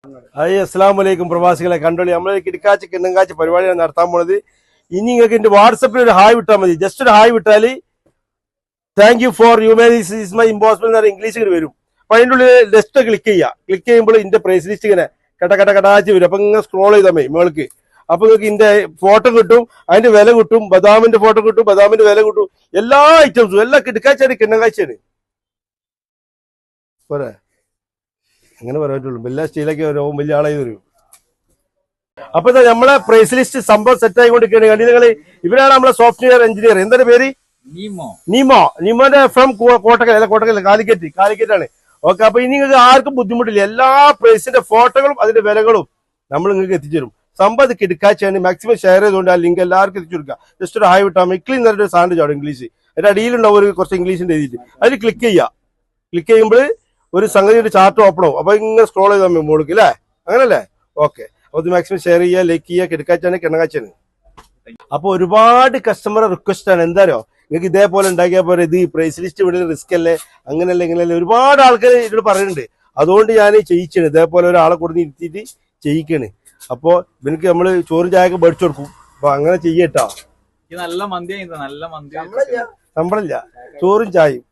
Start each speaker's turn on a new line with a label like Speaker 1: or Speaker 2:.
Speaker 1: അസ്സലാമു അലൈക്കും പ്രവാസികളെ കണ്ടോളി. നമ്മൾ കിടക്കാച്ച് കിണ്ണങ്കാച്ച് പരിപാടിയാണ് നടത്താൻ പോണത്. ഇനി നിങ്ങൾക്ക് എന്റെ വാട്സപ്പിൽ ഒരു ഹായ് വിട്ടാൽ മതി. ജസ്റ്റ് ഒരു ഹായ് വിട്ടാൽ thank you for you is my impossible എന്ന് പറഞ്ഞ ഇംഗ്ലീഷിൽ വരും. അപ്പൊ അതിൻ്റെ ഉള്ളിൽ ജസ്റ്റ് ക്ലിക്ക് ചെയ്യുക. ക്ലിക്ക് ചെയ്യുമ്പോൾ ഇതിന്റെ പ്രൈസ് ലിസ്റ്റ് ഇങ്ങനെ കടാച്ച് വരും. അപ്പൊ ഇങ്ങനെ സ്ക്രോൾ ചെയ്താൽ മതി മേൾക്ക്. അപ്പൊ നിങ്ങൾക്ക് ഇതിന്റെ ഫോട്ടോ കിട്ടും, അതിന്റെ വില കിട്ടും, ബദാമിന്റെ ഫോട്ടോ കിട്ടും, ബദാമിന്റെ വില കിട്ടും, എല്ലാ ഐറ്റംസും എല്ലാം കിടക്കാച്ചാണ് കിണ്ണങ്കാഴ്ചയാണ്. പോരെ അങ്ങനെ പറയാൻ പറ്റുള്ളൂ. എല്ലാ സ്റ്റീലൊക്കെ വരും, വലിയ ആളായി വരും. അപ്പൊ നമ്മളെ പ്രൈസ് ലിസ്റ്റ് സംഭവം സെറ്റ് ആയിക്കൊണ്ടിരിക്കുകയാണ്. കണ്ടി നിങ്ങൾ, ഇവരാണ് നമ്മളെ സോഫ്റ്റ്വെയർ എഞ്ചിനീയർ. എന്താണ് പേര്? നീമോന്റെ ഫ്രം കോട്ടക്കൽ കാലിക്കറ്റ് ആണ്. ഓക്കെ. അപ്പൊ ഇനി നിങ്ങൾക്ക് ആർക്കും ബുദ്ധിമുട്ടില്ല. എല്ലാ പ്രൈസിന്റെ ഫോട്ടോകളും അതിന്റെ വിലകളും നമ്മൾ നിങ്ങൾക്ക് എത്തിച്ചേരും. സംഭവം കിടക്കാച്ചാണ്. മാക്സിമം ഷെയർ ചെയ്തുകൊണ്ട് ആ ലിങ്ക് എല്ലാവർക്കും എത്തിച്ചു കൊടുക്കുക. ജസ്റ്റ് ഒരു ഹായ് വിട്ടാൽ മെക്ലി എന്നൊരു സാധനം ചാടും ഇംഗ്ലീഷ്. അതിന്റെ അടിയിലുണ്ടാവും ഒരു കുറച്ച് ഇംഗ്ലീഷിന്റെ എഴുതിയിട്ട്. അതിൽ ക്ലിക്ക് ചെയ്യുക. ക്ലിക്ക് ചെയ്യുമ്പോൾ ഒരു സംഗതിയുടെ ചാർട്ട് ഓപ്പൺ ആവും. അപ്പൊ ഇങ്ങനെ സ്ക്രോൾ ചെയ്താൽ മോൾക്ക് അല്ലേ, അങ്ങനല്ലേ? ഓക്കെ. അപ്പൊ ഇത് മാക്സിമം ഷെയർ ചെയ്യുക, ലൈക്ക് ചെയ്യുക. കിടക്കാച്ചാണ് കിണക്കാച്ചാണ്. അപ്പൊ ഒരുപാട് കസ്റ്റമർ റിക്വസ്റ്റ് ആണ്. എന്താരോ നിങ്ങൾക്ക് ഇതേപോലെ ഉണ്ടാക്കിയാൽ പോലെ ഇത് പ്രൈസ് ലിസ്റ്റ് വിടുന്ന റിസ്ക് അല്ലേ, അങ്ങനല്ലേ ഇങ്ങനെയല്ലേ ഒരുപാട് ആൾക്കാർ ഇതിനോട് പറയുന്നുണ്ട്. അതുകൊണ്ട് ഞാൻ ചെയ്യിച്ചാണ്. ഇതേപോലെ ഒരാളെ കൊടുത്ത് ഇരുത്തിയിട്ട് ചെയ്യിക്കാണ്. അപ്പൊ ഇവർക്ക് നമ്മള് ചോറും ചായ ഒക്കെ മേടിച്ചു കൊടുക്കും. അപ്പൊ അങ്ങനെ ചെയ്യട്ടോ.
Speaker 2: നല്ല മന്തി, നല്ല മന്തി.
Speaker 1: ശമ്പളമില്ല, ചോറും ചായയും.